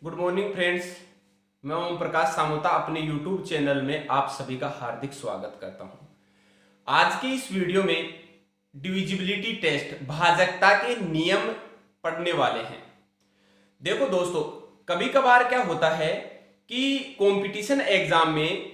Good morning friends. मैं ओम प्रकाश सामोता अपने YouTube channel में आप सभी का हार्दिक स्वागत करता हूं। आज के इस वीडियो में डिविजिबिलिटी टेस्ट भाजकता के नियम पढ़ने वाले हैं। देखो दोस्तों, कभी कभार क्या होता है कि कंपटीशन एग्जाम में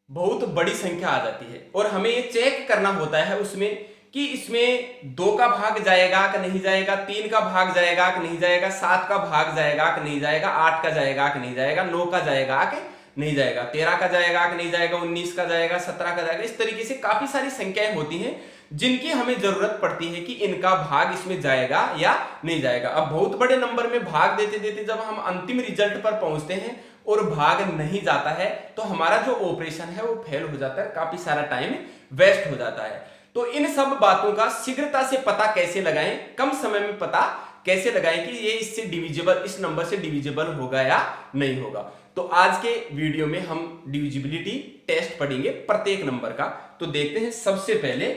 बहुत बड़ी संख्या आ जाती है और हमें ये चेक करना होता है उसमें कि इसमें 2 का भाग जाएगा कि नहीं जाएगा, 3 का भाग जाएगा कि नहीं जाएगा, 7 का भाग जाएगा कि नहीं जाएगा, 8 का जाएगा कि नहीं जाएगा, 9 का जाएगा कि नहीं जाएगा, 13 का जाएगा कि नहीं जाएगा, 19 का जाएगा, 17 का जाएगा। इस तरीके से काफी सारी संख्याएं होती हैं जिनकी हमें जरूरत पड़ती है कि इनका भाग इसमें जाएगा या नहीं जाएगा। अब बहुत बड़े नंबर में भाग देते देते जब हम अंतिम रिजल्ट पर पहुंचते हैं और भाग नहीं जाता है तो हमारा जो ऑपरेशन है वो फेल हो जाता है, काफी सारा टाइम वेस्ट हो जाता है। तो इन सब बातों का शीघ्रता से पता कैसे लगाएं, कम समय में पता कैसे लगाएं कि ये इससे डिविजिबल, इस नंबर से डिविजिबल होगा या नहीं होगा। तो आज के वीडियो में हम डिविजिबिलिटी टेस्ट पढ़ेंगे प्रत्येक नंबर का। तो देखते हैं सबसे पहले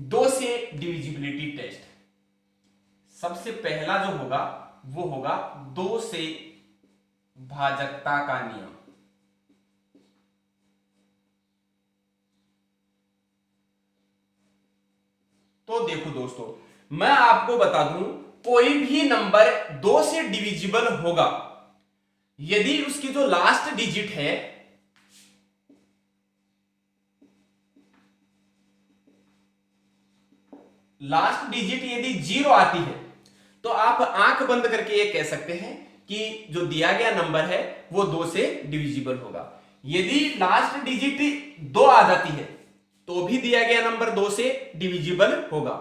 2 से डिविजिबिलिटी टेस्ट। सबसे पहला जो होगा वो होगा 2 से भाजकता का नियम। तो देखो दोस्तों, मैं आपको बता दूं, कोई भी नंबर 2 से डिविजिबल होगा यदि उसकी जो लास्ट डिजिट है यदि 0 आती है तो आप आंख बंद करके ये कह सकते हैं कि जो दिया गया नंबर है वो 2 से डिविजिबल होगा। यदि लास्ट डिजिट 2 आ जाती है तो भी दिया गया नंबर 2 से डिविजिबल होगा।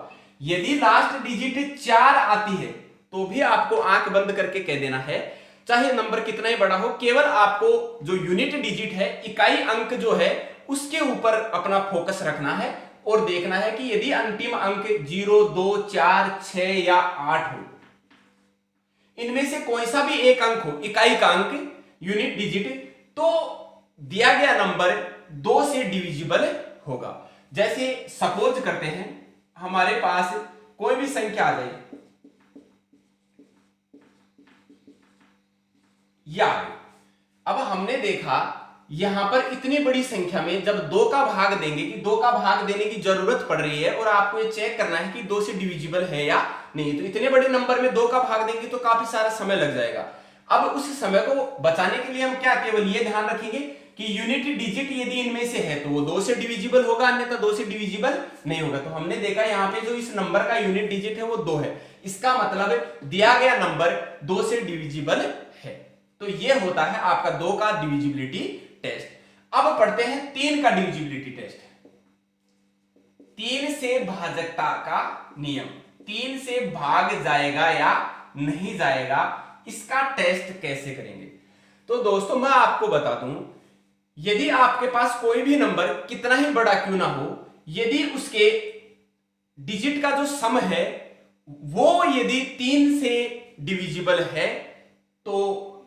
यदि लास्ट डिजिट 4 आती है तो भी आपको आंख बंद करके कह देना है, चाहे नंबर कितना ही बड़ा हो, केवल आपको जो यूनिट डिजिट है, इकाई अंक जो है, उसके ऊपर अपना फोकस रखना है और देखना है कि यदि अंतिम अंक 0, 2, 4, 6 या 8 हो, इनमें से कोई सा भी एक अंक हो, इकाई का अंक, यूनिट डिजिट, तो दिया गया नंबर 2 से डिविजिबल होगा। जैसे सपोज करते हैं हमारे पास कोई भी संख्या आ जाए, या अब हमने देखा यहां पर इतनी बड़ी संख्या में जब 2 का भाग देंगे, कि 2 का भाग देने की जरूरत पड़ रही है और आपको ये चेक करना है कि 2 से डिविजिबल है या नहीं, तो इतने बड़े नंबर में 2 का भाग देंगे तो काफी सारा समय लग जाएगा। अब उस समय को बचाने के लिए हम क्या केवल ये ध्यान रखेंगे कि यूनिट डिजिट यदि इनमें से है तो वो 2 से डिविजिबल होगा, अन्यथा 2 से डिविजिबल नहीं होगा। तो हमने देखा यहाँ पे जो इस नंबर का यूनिट डिजिट है वो 2 है, इसका मतलब दिया गया नंबर 2 से डिविजिबल है। तो ये होता है आपका 2 का डिविजिबिलिटी टेस्ट। अब पढ़ते हैं 3 का डिविजिबिलिटी टेस्ट। 3 से भाजकता का नियम, 3 से भाग जाएगा या नहीं जाएगा, इसका टेस्ट कैसे करेंगे। तो दोस्तों मैं आपको बता दूं, यदि आपके पास कोई भी नंबर कितना ही बड़ा क्यों ना हो, यदि उसके डिजिट का जो सम है वो यदि 3 से डिविजिबल है तो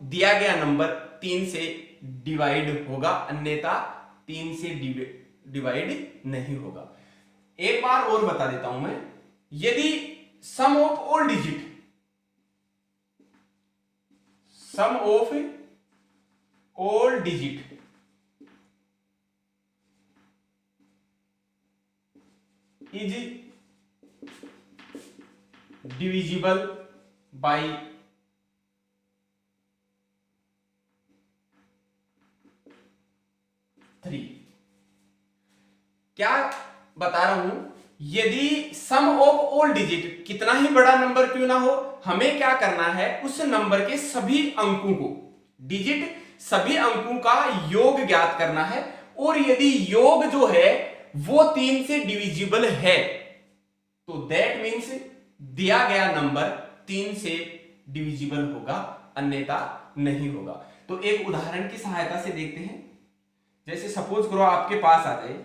दिया गया नंबर 3 से डिवाइड होगा, अन्यथा 3 से डिवाइड नहीं होगा। एक बार और बता देता हूं मैं, यदि sum of all digit, sum of all digit is divisible by 3, क्या बता रहा हूं, यदि सम ऑफ ऑल डिजिट, कितना ही बड़ा नंबर क्यों ना हो, हमें क्या करना है, उस नंबर के सभी अंकों को, डिजिट सभी अंकों का योग ज्ञात करना है। और यदि योग जो है वो 3 से डिविजिबल है तो दैट मीन्स दिया गया नंबर 3 से डिविजिबल होगा, अन्यथा नहीं होगा। तो एक उदाहरण की सहायता से देखते हैं। जैसे सपोज करो आपके पास आ जाए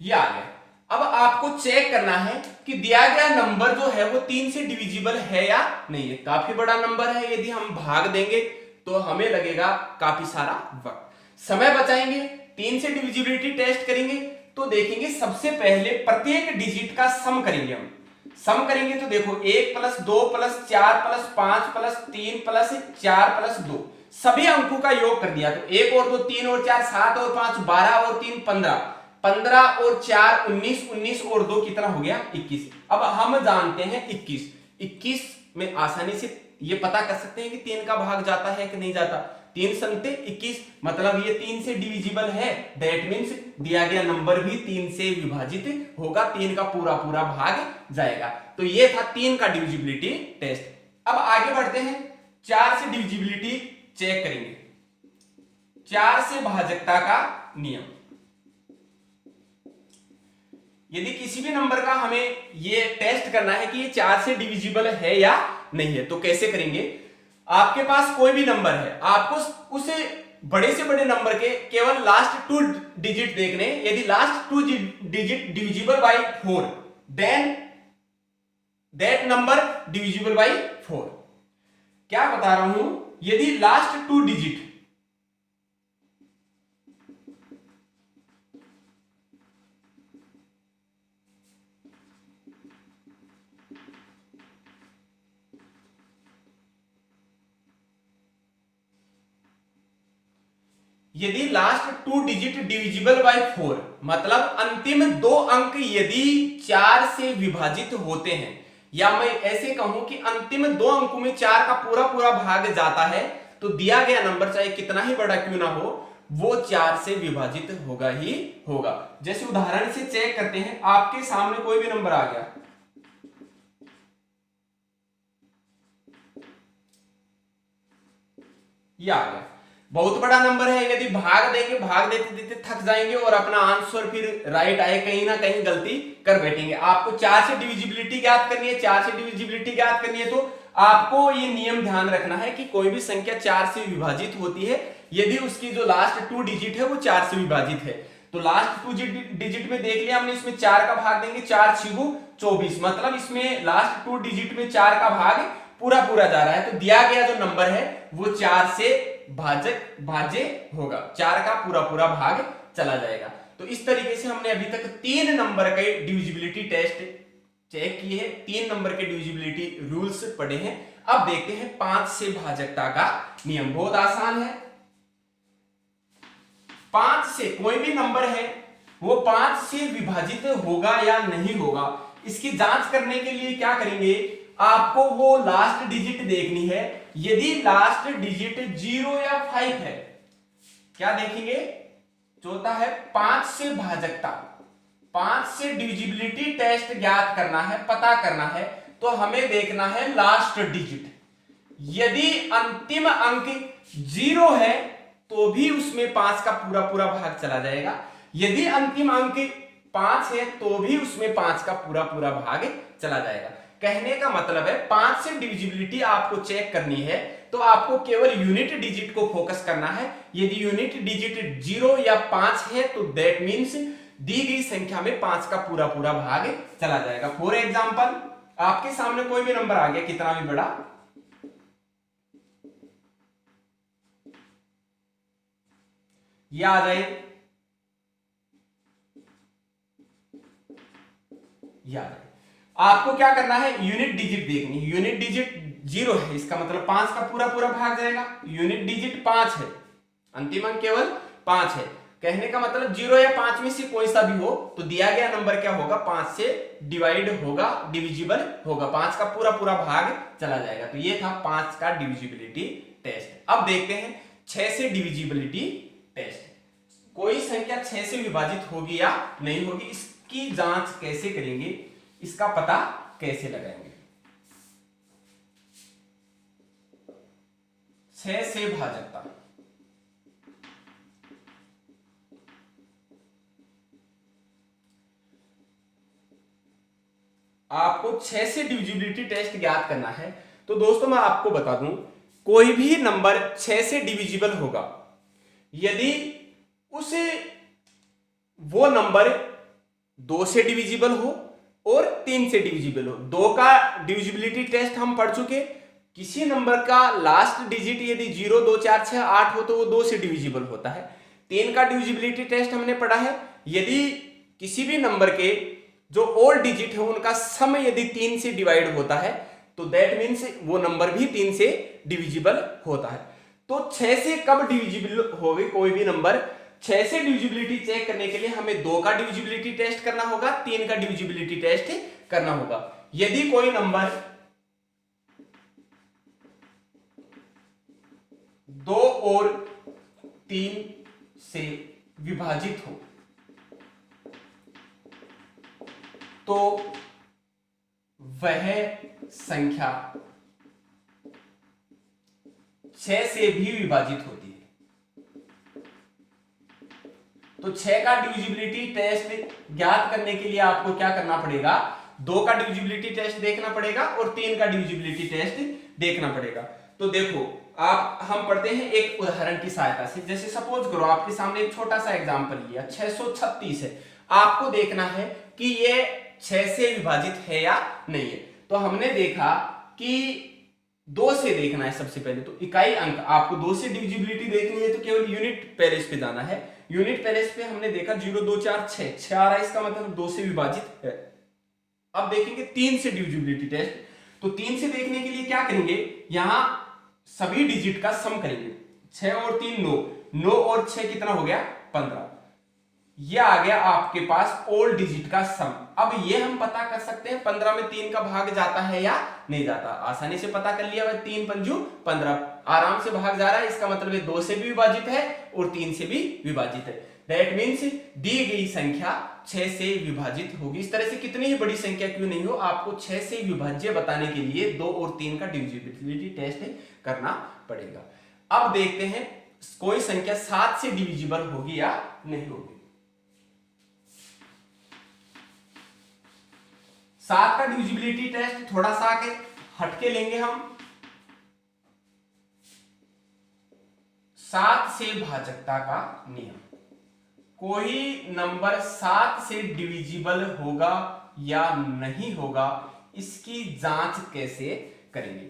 ये आ गया। अब आपको चेक करना है कि दिया गया नंबर जो है वो 3 से डिविजिबल है या नहीं है। काफी बड़ा नंबर है, यदि हम भाग देंगे तो हमें लगेगा काफी सारा वक्त, समय बचाएंगे, 3 से डिविजिबिलिटी टेस्ट करेंगे तो देखेंगे सबसे पहले प्रत्येक डिजिट का सम करेंगे हम। सम करेंगे तो देखो 1 + 2 + 4 + 5 + 3 + 4 + 2 सभी अंकों का योग कर दिया तो 1 और 2 3 और 4 7 और 5 12 और 3 15 15 और 4 19 19 और 2 कितना हो गया 21। अब हम जानते हैं 21 में आसानी से ये पता कर सकते हैं कि 3 का भाग जाता है कि नहीं जाता। 3 संते 21 मतलब ये 3 से डिविजिबल है। दैट मीन्स दिया गया नंबर भी 3 से विभाजित होगा, 3 का पूरा पूरा भाग जाएगा। तो ये था 3 का डिविजिबिलिटी टेस्ट। अब आगे बढ़ते हैं, 4 से डिविजिबिलिटी चेक करेंगे। 4 से भाजकता का नियम। यदि किसी भी नंबर का हमें ये टेस्ट करना है कि ये 4 से डिविजिबल है या नहीं है तो कैसे करेंगे। आपके पास कोई भी नंबर है, आपको उसे बड़े से बड़े नंबर के केवल लास्ट 2 डिजिट देखने। यदि last 2 digit divisible by 4 then that number divisible by 4। क्या बता रहा हूं, यदि लास्ट 2 डिजिट यदि लास्ट 2 डिजिट डिविजिबल बाय 4 मतलब अंतिम 2 अंक यदि 4 से विभाजित होते हैं, या मैं ऐसे कहूं कि अंतिम 2 अंकों में 4 का पूरा पूरा भाग जाता है, तो दिया गया नंबर चाहे कितना ही बड़ा क्यों ना हो वो 4 से विभाजित होगा ही होगा। जैसे उदाहरण से चेक करते हैं, आपके सामने कोई भी नंबर आ गया, ये आ गया, बहुत बड़ा नंबर है। यदि भाग देंगे, भाग देते देते थक जाएंगे और अपना आंसर फिर राइट आए, कहीं ना कहीं गलती कर बैठेंगे। आपको 4 से डिविजिबिलिटी ज्ञात करनी है, 4 से डिविजिबिलिटी ज्ञात करनी है तो आपको ये नियम ध्यान रखना है कि कोई भी संख्या 4 से विभाजित होती है यदि उसकी जो लास्ट 2 डिजिट है वो 4 से विभाजित है। तो लास्ट 2 डिजिट में देख लिया हमने, इसमें 4 का भाग देंगे, 4 × 6 = 24 मतलब इसमें लास्ट 2 डिजिट में 4 का भाग पूरा पूरा जा रहा है। तो दिया गया जो नंबर है वो 4 से भाज्य होगा, 4 का पूरा पूरा भाग चला जाएगा। तो इस तरीके से हमने अभी तक 3 नंबर के डिविजिबिलिटी टेस्ट चेक किए हैं, 3 नंबर के डिविजिबिलिटी रूल्स पढ़े हैं। अब देखते हैं 5 से भाजकता का नियम। बहुत आसान है। 5 से कोई भी नंबर है वो 5 से विभाजित होगा या नहीं होगा, इसकी जांच करने के लिए क्या करेंगे, आपको वो लास्ट डिजिट देखनी है। यदि लास्ट डिजिट 0 या 5 है, क्या देखेंगे, चौथा है 5 से भाजकता। 5 से डिविजिबिलिटी टेस्ट ज्ञात करना है, पता करना है, तो हमें देखना है लास्ट डिजिट। यदि अंतिम अंक 0 है तो भी उसमें 5 का पूरा पूरा भाग चला जाएगा। यदि अंतिम अंक 5 है तो भी उसमें 5 का पूरा पूरा भाग चला जाएगा। कहने का मतलब है 5 से डिविजिबिलिटी आपको चेक करनी है तो आपको केवल यूनिट डिजिट को फोकस करना है। यदि यूनिट डिजिट 0 या 5 है तो दैट मीन्स दी गई संख्या में 5 का पूरा पूरा भाग चला जाएगा। फॉर एग्जांपल, आपके सामने कोई भी नंबर आ गया, कितना भी बड़ा, ये आ जाए, ये आ जाए। आपको क्या करना है, यूनिट डिजिट देखनी है। यूनिट डिजिट 0 है, इसका मतलब 5 का पूरा पूरा भाग जाएगा। यूनिट डिजिट 5 है, अंतिम अंक केवल 5 है। कहने का मतलब 0 या 5 में से कोई सा भी हो तो दिया गया नंबर क्या होगा, 5 से डिवाइड होगा, डिविजिबल होगा, 5 का पूरा पूरा भाग चला जाएगा। तो ये था 5 का डिविजिबिलिटी टेस्ट। अब देखते हैं 6 से डिविजिबिलिटी टेस्ट। कोई संख्या 6 से विभाजित होगी या नहीं होगी, इसकी जांच कैसे करेंगे, इसका पता कैसे लगाएंगे। 6 से भाजकता, आपको 6 से डिविजिबिलिटी टेस्ट ज्ञात करना है। तो दोस्तों मैं आपको बता दूं, कोई भी नंबर 6 से डिविजिबल होगा यदि उसे वो नंबर 2 से डिविजिबल हो और 3 से डिविजिबल हो। 2 का डिविजिबिलिटी टेस्ट हम पढ़ चुके। किसी नंबर का लास्ट डिजिट यदि 0 2 4 6 8 हो तो वो 2 से डिविजिबल होता है। 3 का डिविजिबिलिटी टेस्ट हमने पढ़ा है। यदि किसी भी नंबर के जो ओड डिजिट है उनका सम यदि 3 से डिवाइड होता है तो दैट मीन्स वो नंबर भी 3 से डिविजिबल होता है। तो 6 से कब डिविजिबल होगी कोई भी नंबर? 6 से डिविजिबिलिटी चेक करने के लिए हमें 2 का डिविजिबिलिटी टेस्ट करना होगा, 3 का डिविजिबिलिटी टेस्ट करना होगा। यदि कोई नंबर 2 और 3 से विभाजित हो तो वह संख्या 6 से भी विभाजित होती है। तो 6 का डिविजिबिलिटी टेस्ट ज्ञात करने के लिए आपको क्या करना पड़ेगा? 2 का डिविजिबिलिटी टेस्ट देखना पड़ेगा और 3 का डिविजिबिलिटी टेस्ट देखना पड़ेगा। तो देखो हम पढ़ते हैं एक उदाहरण की सहायता से। जैसे सपोज करो आपके सामने एक छोटा सा एग्जांपल लिया, 636 है। आपको देखना है कि ये 6 से विभाजित है या नहीं है। तो हमने देखा कि 2 से देखना है सबसे पहले। तो इकाई अंक आपको 2 से डिविजिबिलिटी देखनी है तो केवल यूनिट पेरिस पे जाना है। यूनिट पेरिस पे हमने देखा 0 2 4 6 6 आ रहा है, इसका मतलब 2 से विभाजित है। अब देखेंगे 3 से डिविजिबिलिटी टेस्ट। तो 3 से देखने के लिए क्या करेंगे? यहां सभी डिजिट का सम करेंगे। 6 और 3 9, 9 और 6 कितना हो गया? 15। ये आ गया आपके पास ओल्ड डिजिट का सम। अब ये हम पता कर सकते हैं 15 में 3 का भाग जाता है या नहीं जाता। आसानी से पता कर लिया, 3 पंजू 15 आराम से भाग जा रहा है। इसका मतलब ये 2 से भी विभाजित है और 3 से भी विभाजित है। दैट मीन्स दी गई संख्या 6 से विभाजित होगी। इस तरह से कितनी ही बड़ी संख्या क्यों नहीं हो, आपको 6 से विभाज्य बताने के लिए 2 और 3 का डिविजिबिलिटी टेस्ट करना पड़ेगा। अब देखते हैं कोई संख्या 7 से डिविजिबल होगी या नहीं होगी। 7 का डिविजिबिलिटी टेस्ट थोड़ा सा आगे हटके लेंगे हम। 7 से भाजकता का नियम। कोई नंबर 7 से डिविजिबल होगा या नहीं होगा, इसकी जांच कैसे करेंगे?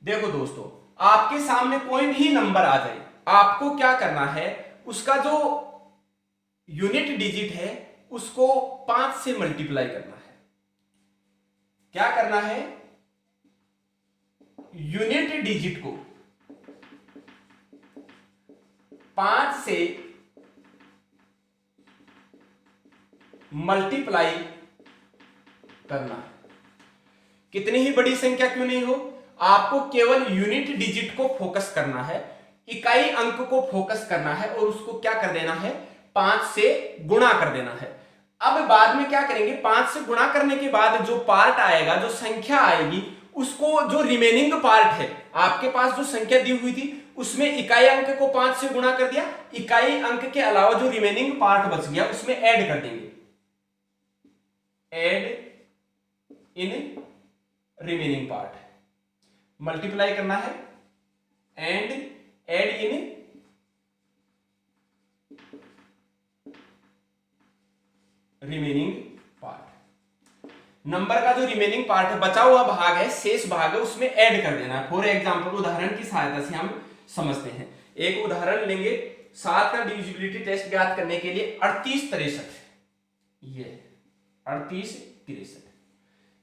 देखो दोस्तों, आपके सामने कोई भी नंबर आ जाए, आपको क्या करना है? उसका जो यूनिट डिजिट है उसको 5 से मल्टीप्लाई करना है। क्या करना है? यूनिट डिजिट को 5 से मल्टीप्लाई करना है। कितनी ही बड़ी संख्या क्यों नहीं हो, आपको केवल यूनिट डिजिट को फोकस करना है, इकाई अंक को फोकस करना है और उसको क्या कर देना है? 5 से गुणा कर देना है। अब बाद में क्या करेंगे? 5 से गुणा करने के बाद जो पार्ट आएगा, जो संख्या आएगी, उसको जो रिमेनिंग पार्ट है, आपके पास जो संख्या दी हुई थी उसमें इकाई अंक को 5 से गुणा कर दिया, इकाई अंक के अलावा जो रिमेनिंग पार्ट बच गया उसमें ऐड कर देंगे। Add in remaining part, multiply करना है and add in remaining part. Number का जो रिमेनिंग पार्ट है, बचा हुआ भाग है, शेष भाग है, उसमें ऐड कर देना है। फॉर एग्जांपल उदाहरण की सहायता से हम समझते हैं। एक उदाहरण लेंगे, 7 का डिविजिबिलिटी टेस्ट ज्ञात करने के लिए 38 63, ये 38 63,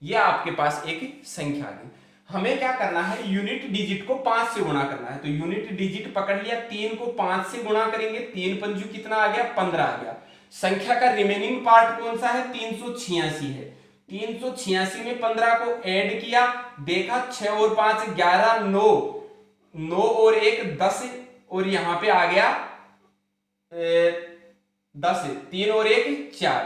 ये आपके पास एक संख्या आ गई। हमें क्या करना है? यूनिट डिजिट को 5 से गुणा करना है। तो यूनिट डिजिट पकड़ लिया, 3 को 5 से गुणा करेंगे, 3 पंजू कितना आ गया? 15 आ गया। संख्या का रिमेनिंग पार्ट कौन सा है? 386 है। 386 में 15 को ऐड किया, देखा 6 और 5 11, 9 9 और 1 10 और यहां पे आ गया 10, 3 और 1 4।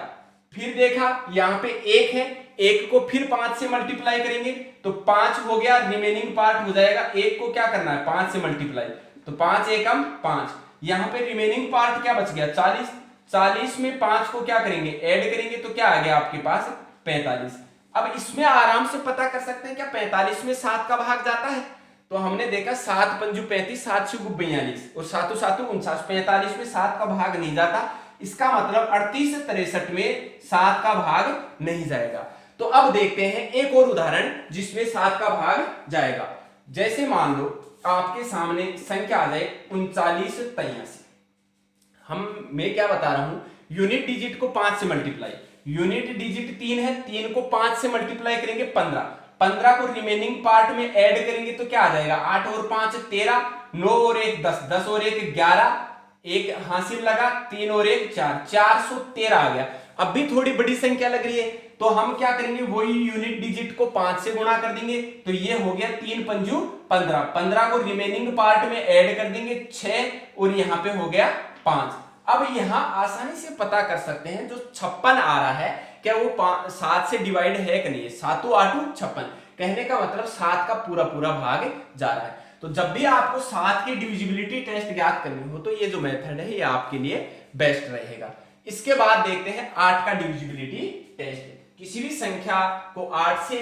फिर देखा यहां पे 1 है, 1 को फिर 5 से मल्टीप्लाई करेंगे तो 5 हो गया, रिमेनिंग पार्ट हो जाएगा। 1 को क्या करना है? 5 से मल्टीप्लाई, तो 5 एकम 5। यहां पे रिमेनिंग पार्ट क्या बच गया? 40। 40 में 5 को क्या करेंगे? ऐड करेंगे तो क्या आ गया आपके पास? 45। अब इसमें आराम से पता कर सकते हैं क्या 45 में 7 का भाग जाता है? तो हमने देखा 7 पंजू 35, 7 छू 42 और 7 7 49। 45 में 7 का भाग नहीं जाता, इसका मतलब 38 63 में 7 का भाग नहीं जाएगा। तो अब देखते हैं एक और उदाहरण जिसमें 7 का भाग जाएगा। जैसे मान लो आपके सामने संख्या आ जाए 39 83। मैं क्या बता रहा हूं, यूनिट डिजिट को 5 से मल्टीप्लाई, यूनिट डिजिट 3 है, 3 को 5 से मल्टीप्लाई करेंगे 15, 15 को रिमेनिंग पार्ट में ऐड करेंगे तो क्या आ जाएगा, 8 और 5 13, 9 और 1 10, 10 और 1 11, एक हासिल लगा, 3 और 1 4, 413 आ गया। अब भी थोड़ी बड़ी संख्या लग रही है तो हम क्या करेंगे, वही यूनिट डिजिट को 5 से गुणा कर देंगे तो ये हो गया 3 पंजू 15, 15 को रिमेनिंग पार्ट में ऐड कर देंगे 6 और यहां पे हो गया 5। अब यहां आसानी से पता कर सकते हैं जो 56 आ रहा है क्या वो 7 से डिवाइड है कि नहीं है, 7 8 56, कहने का मतलब 7 का पूरा पूरा भाग जा रहा है। तो जब भी आपको 7 की डिविजिबिलिटी टेस्ट ज्ञात करनी हो तो ये जो मेथड है ये आपके लिए बेस्ट रहेगा। इसके बाद देखते हैं 8 का डिविजिबिलिटी टेस्ट। किसी भी संख्या को 8 से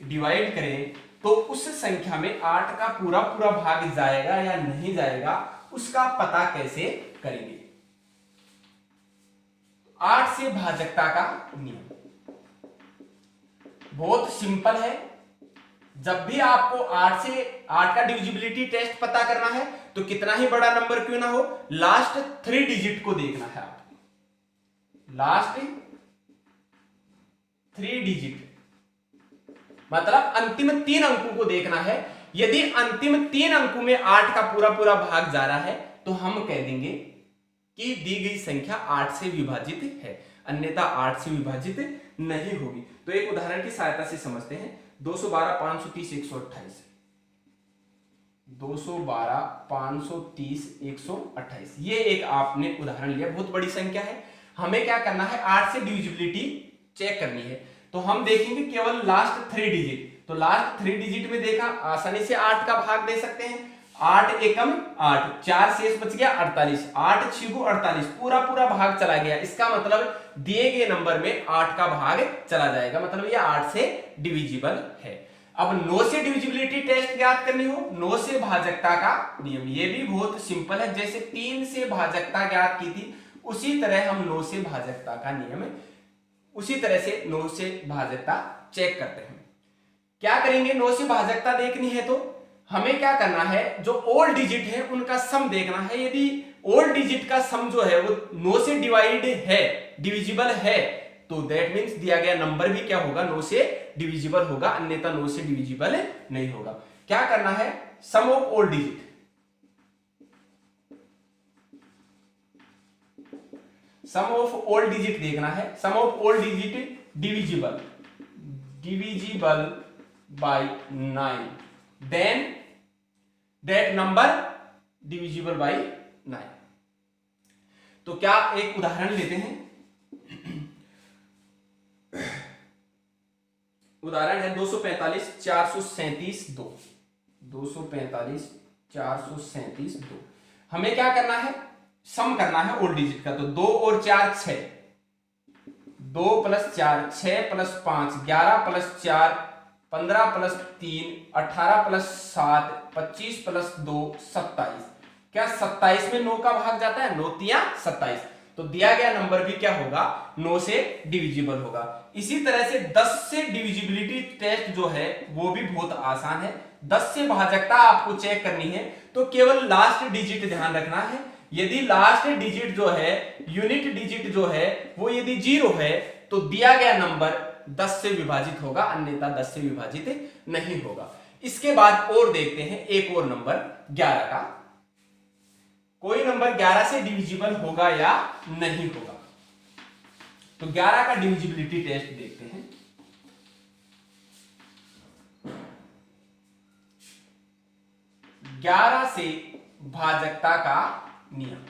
डिवाइड करें तो उस संख्या में 8 का पूरा पूरा भाग जाएगा या नहीं जाएगा उसका पता कैसे करेंगे। 8 से भाजकता का नियम बहुत सिंपल है। जब भी आपको 8 का डिविजिबिलिटी टेस्ट पता करना है तो कितना ही बड़ा नंबर क्यों ना हो, लास्ट 3 डिजिट को देखना है आपको, लास्ट 3 डिजिट मतलब अंतिम 3 अंकों को देखना है। यदि अंतिम 3 अंकों में 8 का पूरा पूरा भाग जा रहा है तो हम कह देंगे कि दी गई संख्या 8 से विभाजित है, अन्यथा 8 से विभाजित नहीं होगी। तो एक उदाहरण की सहायता से समझते हैं। 212 530 128, 212 530 128, ये एक आपने उदाहरण लिया, बहुत बड़ी संख्या है। हमें क्या करना है, 8 से डिविजिबिलिटी चेक करनी है। तो हम देखेंगे केवल लास्ट 3 डिजिट, तो लास्ट 3 डिजिट में देखा आसानी से 8 का भाग दे सकते हैं। 8 एकम 8, 4 शेष बच गया 48, 8 6 48, पूरा पूरा भाग चला गया। इसका मतलब दिए गए नंबर में 8 का भाग चला जाएगा, मतलब ये 8 से डिविजिबल है। अब 9 से डिविजिबिलिटी टेस्ट ज्ञात करनी हो, 9 से भाजकता का नियम, ये भी बहुत सिंपल है। जैसे 3 से भाजकता ज्ञात की थी उसी तरह हम 9 से भाजकता का नियम, उसी तरह से 9 से भाजकता चेक करते हैं। क्या करेंगे, 9 से भाजकता देखनी है तो हमें क्या करना है, जो ओल्ड डिजिट है उनका सम देखना है। यदि ओल्ड डिजिट का सम जो है वो 9 से डिवाइड है, डिविजिबल है, तो दैट मींस दिया गया नंबर भी क्या होगा, 9 से डिविजिबल होगा, अन्यथा 9 से डिविजिबल नहीं होगा। क्या करना है, sum of all digit, sum of all digit देखना है। Sum of all digit divisible, divisible by 9, then that number divisible by 9। तो क्या एक उदाहरण लेते हैं। उदाहरण है 245 437 2, 245 437 2। हमें क्या करना है, सम करना है ओल्ड डिजिट का। तो 2 और 4 6, 2 + 4 6 + 5 11 + 4 15 + 3 18 + 7 25 + 2 27। क्या 27 में 9 का भाग जाता है, 9 तिया 27, तो दिया गया नंबर भी क्या होगा, 9 से डिविजिबल होगा। इसी तरह से 10 से डिविजिबिलिटी टेस्ट जो है वो भी बहुत आसान है। 10 से भाजकता आपको चेक करनी है तो केवल लास्ट डिजिट ध्यान रखना है। यदि लास्ट डिजिट जो है, यूनिट डिजिट जो है वो यदि 0 है तो दिया गया नंबर 10 से विभाजित होगा, अन्यथा 10 से विभाजित नहीं होगा। इसके बाद और देखते हैं एक और नंबर 11 का। कोई नंबर 11 से डिविजिबल होगा या नहीं होगा, तो 11 का डिविजिबिलिटी टेस्ट देखते हैं। ग्यारह से भाजकता का नियम।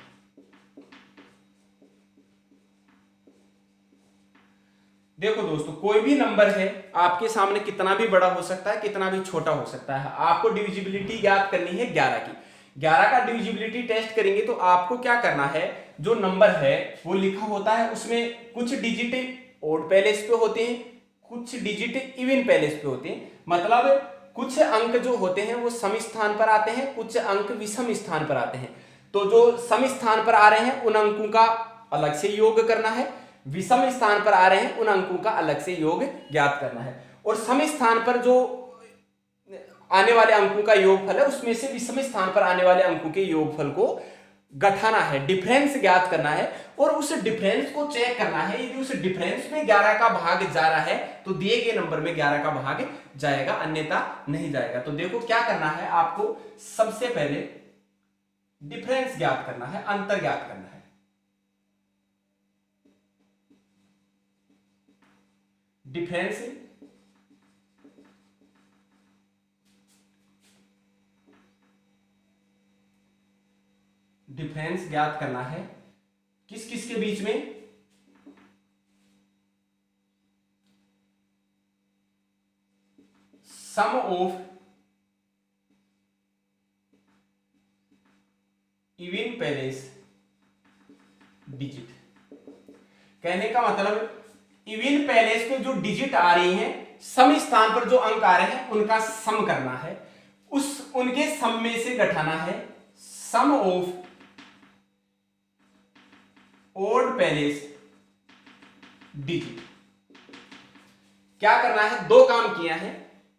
देखो दोस्तों, कोई भी नंबर है आपके सामने कितना भी बड़ा हो सकता है, कितना भी छोटा हो सकता है। आपको डिविजिबिलिटी ज्ञात करनी है 11 की। 11 का डिविजिबिलिटी टेस्ट करेंगे तो आपको क्या करना है, जो नंबर है वो लिखा होता है उसमें कुछ डिजिट ओड पैलेस पे होते हैं, कुछ डिजिट इवन पैलेस पे होते हैं। मतलब कुछ अंक जो होते हैं वो सम स्थान पर आते हैं, कुछ अंक विषम स्थान पर आते हैं। तो जो सम स्थान पर आ रहे हैं उन अंकों का अलग से योग करना है, विषम स्थान पर आ रहे हैं उन अंकों का अलग से योग ज्ञात करना है। और सम स्थान पर जो आने वाले अंकों का योगफल है उसमें से विषम स्थान पर आने वाले अंकों के योगफल को घटाना है, डिफरेंस ज्ञात करना है और उस डिफरेंस को चेक करना है। यदि उस डिफरेंस में 11 का भाग जा रहा है तो दिए गए नंबर में 11 का भाग जाएगा, अन्यथा नहीं जाएगा। तो देखो क्या करना है, आपको सबसे पहले डिफरेंस ज्ञात करना है, अंतर ज्ञात करना है। डिफरेंस डिफरेंस ज्ञात करना है किस किस के बीच में, सम ऑफ इवन पैरेंट्स डिजिट। कहने का मतलब इवन पैरेंट्स में जो डिजिट आ रही हैं, सम स्थान पर जो अंक आ रहे हैं उनका सम करना है, उनके सम में से घटाना है sum of odd parents digit. क्या करना है, दो काम किया है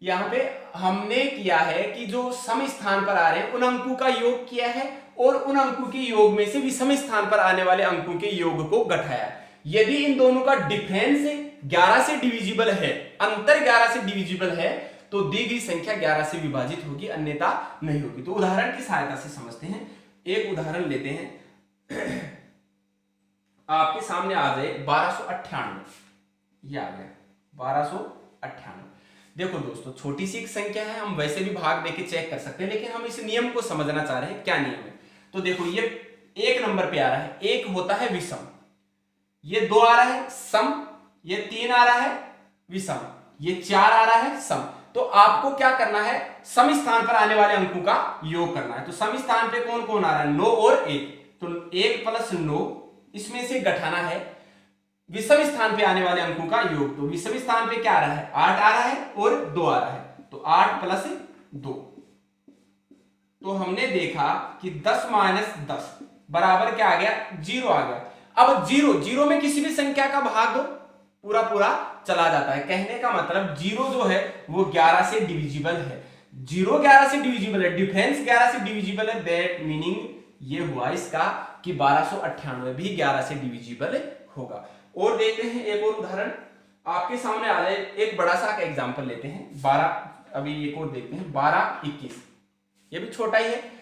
यहां पे। हमने किया है कि जो सम स्थान पर आ रहे हैं उन अंकों का योग किया है और उन अंकों के योग में से विषम स्थान पर आने वाले अंकों के योग को घटाया। यदि इन दोनों का डिफरेंस 11 से डिविजिबल है, अंतर 11 से डिविजिबल है, तो दी गई संख्या 11 से विभाजित होगी, अन्यथा नहीं होगी। तो उदाहरण की सहायता से समझते हैं। एक उदाहरण लेते हैं, आपके सामने आ जाए 1298, ये आ गया 1298। देखो दोस्तों, छोटी सी एक संख्या है, हम वैसे भी भाग देके चेक कर सकते हैं, लेकिन हम इस नियम को समझना चाह रहे हैं। क्या नियम है, तो देखो ये एक नंबर पे आ रहा है, एक होता है विषम, ये 2 आ रहा है सम, ये 3 आ रहा है विषम, ये 4 आ रहा है सम। तो आपको क्या करना है, सम स्थान पर आने वाले अंकों का योग करना है। तो सम स्थान पे कौन कौन आ रहा है, 9 और 1, तो 1 + 9, इसमें से घटाना है विषम स्थान पे आने वाले अंकों का योग। तो विषम स्थान पे क्या आ रहा है, 8 आ रहा है और 2 आ रहा है, तो 8 + 2। तो हमने देखा कि 10 - 10 बराबर क्या आ गया, 0 आ गया। अब 0 में किसी भी संख्या का भाग दो, पूरा पूरा चला जाता है। कहने का मतलब 0 जो है वो 11 से डिविजिबल है। 0 11 से डिविजिबल है, डिफरेंस 11 से डिविजिबल है, दैट मीनिंग ये हुआ इसका कि 1298 भी 11 से डिविजिबल होगा। और देखते हैं एक और उदाहरण आपके सामने आ जाए, एक बड़ा सा का एग्जांपल लेते हैं 12, अभी एक और देखते हैं 12 21, ये भी छोटा ही है।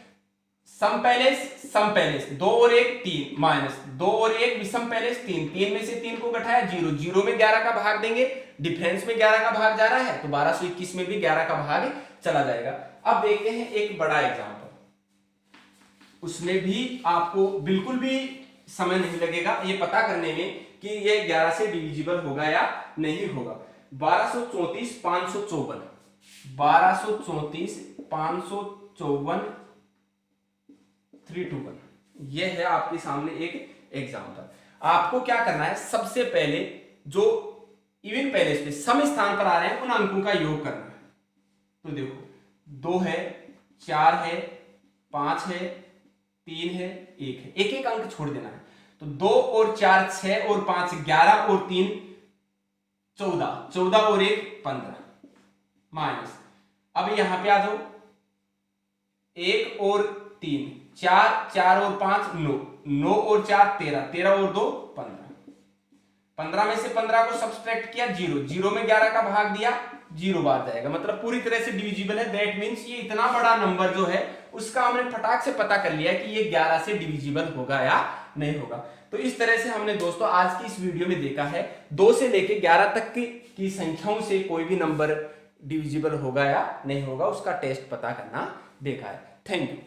सम पैलेस 2 और 1 3 माइनस 2 और 1 विषम पैलेस 3 में से 3 को घटाया 0 में 11 का भाग देंगे, डिफरेंस में 11 का भाग जा रहा है, तो 1221 में भी 11 का भाग चला जाएगा। अब देखते हैं एक बड़ा एग्जांपल, उसमें भी आपको बिल्कुल भी समय नहीं लगेगा ये पता करने में कि ये 11 से डिविजिबल होगा या नहीं होगा। 1234 554, 1234 554 321, ये है आपके सामने एक एग्जांपल। आपको क्या करना है, सबसे पहले जो इवन पैलेस पे सम स्थान पर आ रहे हैं उन अंकों का योग करना है। तो देखो 2 है, 4 है, 5 है, 3 है, 1 है, एक एक अंक छोड़ देना है। तो 2 और 4 6 और 5 11 और 3 14, 14 और 1 15 माइनस। अब यहां पे आ जाओ, 1 और 3 4 और 5 9 और 4 13 और 2 15 में से 15 को सब्सट्रैक्ट किया 0 में 11 का भाग दिया 0 बार जाएगा, मतलब पूरी तरह से डिविजिबल है। दैट मींस ये इतना बड़ा नंबर जो है उसका हमने फटाक से पता कर लिया कि ये 11 से डिविजिबल होगा या नहीं होगा। तो इस तरह से हमने दोस्तों आज की इस वीडियो में देखा है 2 से लेकर 11 तक की संख्याओं से कोई भी नंबर डिविजिबल होगा या नहीं होगा उसका टेस्ट पता करना देखा है। Thank you.